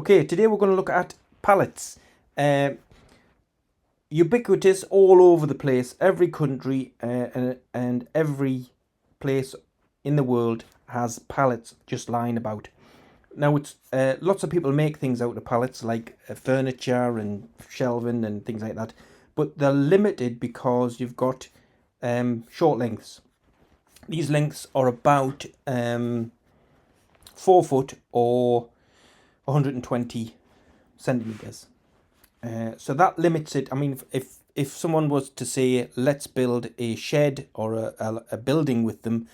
Okay, today we're going to look at pallets. Ubiquitous all over the place. Every country and every place in the world has pallets just lying about. Now, it's lots of people make things out of pallets, like furniture and shelving and things like that. But they're limited because you've got short lengths. These lengths are about 4 foot or 120 centimeters. So that limits it. I mean, if someone was to say, let's build a shed or a building with them,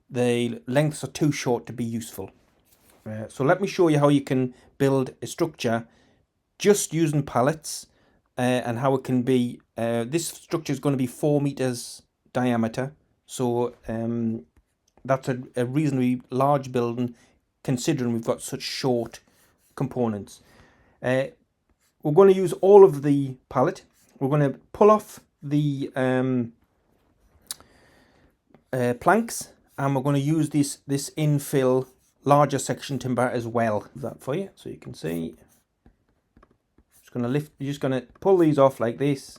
the lengths are too short to be useful. So let me show you how you can build a structure just using pallets, and how it can be. This structure is going to be 4 meters diameter, so that's a reasonably large building considering we've got such short components. We're going to use all of the pallet. We're going to pull off the planks, and we're going to use this infill larger section timber as well. That for you, so you can see. Just going to lift. You're just going to pull these off like this.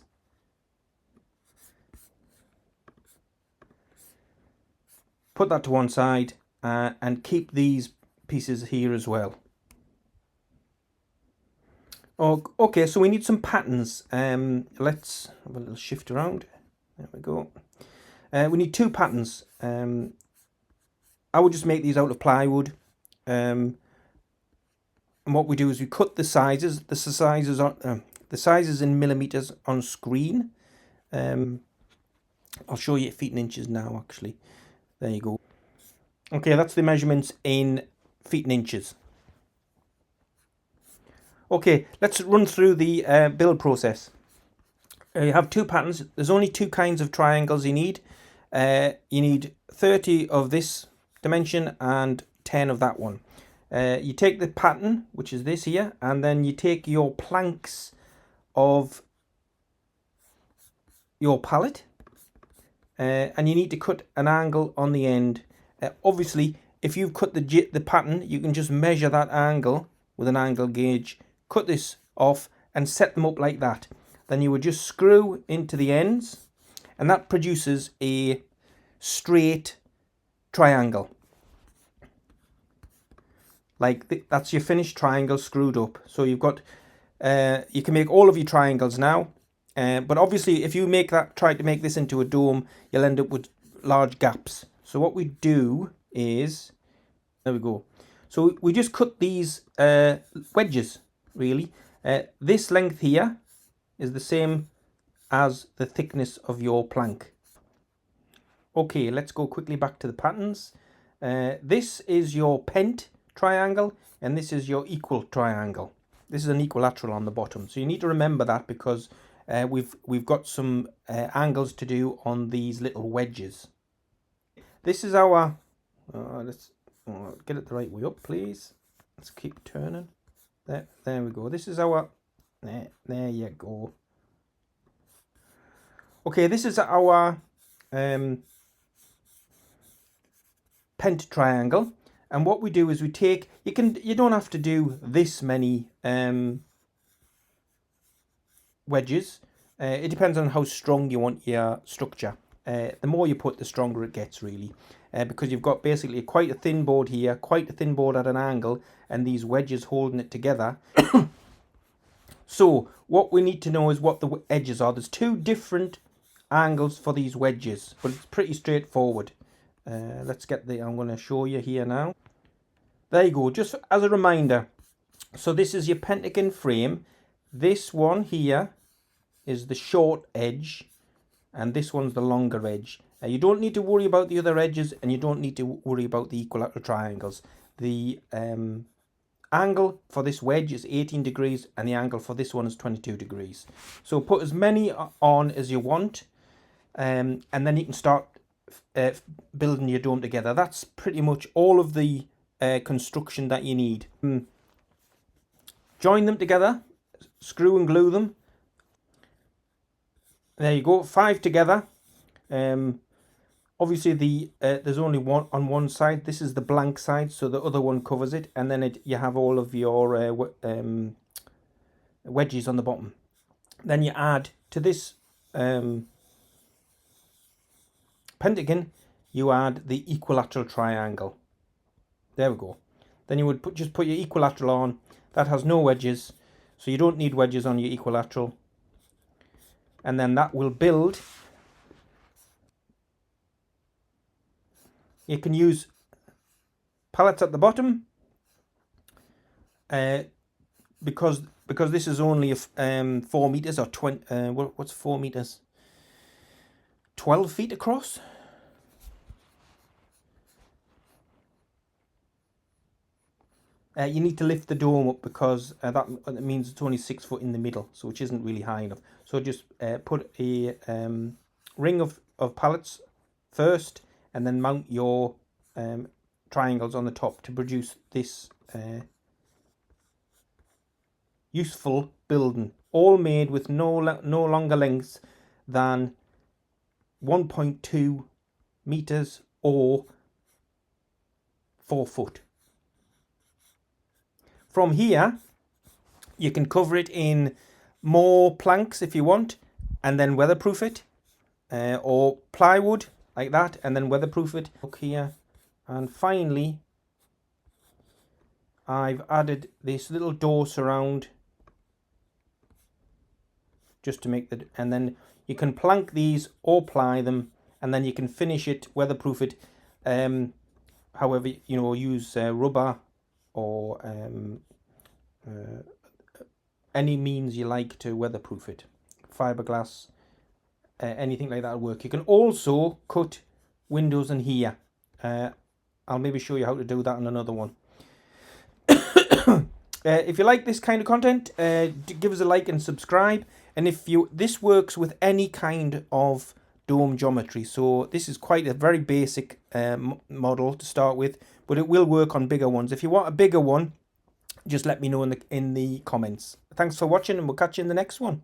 Put that to one side, and keep these pieces here as well. Oh, okay, so we need some patterns. Let's have a little shift around. There we go. We need 2 patterns. I would just make these out of plywood. And what we do is we cut the sizes. The sizes in millimeters on screen. I'll show you feet and inches now. Actually, there you go. Okay, that's the measurements in feet and inches. Okay, let's run through the build process. You have 2 patterns. There's only 2 kinds of triangles you need. You need 30 of this dimension and 10 of that one. You take the pattern, which is this here, and then you take your planks of your pallet, and you need to cut an angle on the end. Obviously, if you've cut the pattern, you can just measure that angle with an angle gauge. Cut this off and set them up like that. Then you would just screw into the ends, and that produces a straight triangle. Like that's your finished triangle screwed up. So you've got, you can make all of your triangles now, but obviously if you try to make this into a dome, you'll end up with large gaps. So what we do is, there we go. So we just cut these wedges. Really, this length here is the same as the thickness of your plank. Okay, let's go quickly back to the patterns. This is your pent triangle, and this is your equal triangle. This is an equilateral on the bottom, so you need to remember that because we've got some angles to do on these little wedges. This is our. Let's get it the right way up, please. Let's keep turning. There we go. This is our, there you go. Okay, this is our pent triangle, and what we do is we take, you don't have to do this many wedges. It depends on how strong you want your structure. The more you put, the stronger it gets, really. Because you've got basically quite a thin board here, quite a thin board at an angle, and these wedges holding it together. So what we need to know is what the edges are. There's 2 different angles for these wedges, but it's pretty straightforward. Let's get I'm going to show you here now. There you go, just as a reminder. So this is your pentagon frame. This one here is the short edge, and this one's the longer edge. You don't need to worry about the other edges, and you don't need to worry about the equilateral triangles. The angle for this wedge is 18 degrees, and the angle for this one is 22 degrees. So put as many on as you want, and then you can start building your dome together. That's pretty much all of the construction that you need. Join them together, screw and glue them. There you go, 5 together. Obviously there's only one on one side. This is the blank side, so the other one covers it, and then you have all of your wedges on the bottom. Then you add to this pentagon, you add the equilateral triangle. There we go. Then you would just put your equilateral on. That has no wedges, so you don't need wedges on your equilateral. And then that will build. You can use pallets at the bottom, because this is only 4 meters or 20. What's 4 meters? 12 feet across. You need to lift the dome up because that means it's only 6 foot in the middle, so which isn't really high enough. So just put a ring of pallets first, and then mount your triangles on the top to produce this useful building, all made with no longer lengths than 1.2 meters or 4 foot. From here, you can cover it in more planks if you want, and then weatherproof it, or plywood like that, and then weatherproof it. Look here, and finally, I've added this little door surround just to make the, and then you can plank these or ply them, and then you can finish it, weatherproof it, however, use rubber or any means you like to weatherproof it. Fiberglass, anything like that will work. You can also cut windows in here. I'll maybe show you how to do that in another one. If you like this kind of content, give us a like and subscribe. And if this works with any kind of dome geometry, so this is quite a very basic model to start with, but it will work on bigger ones. If you want a bigger one, just let me know in the comments. Thanks for watching, and we'll catch you in the next one.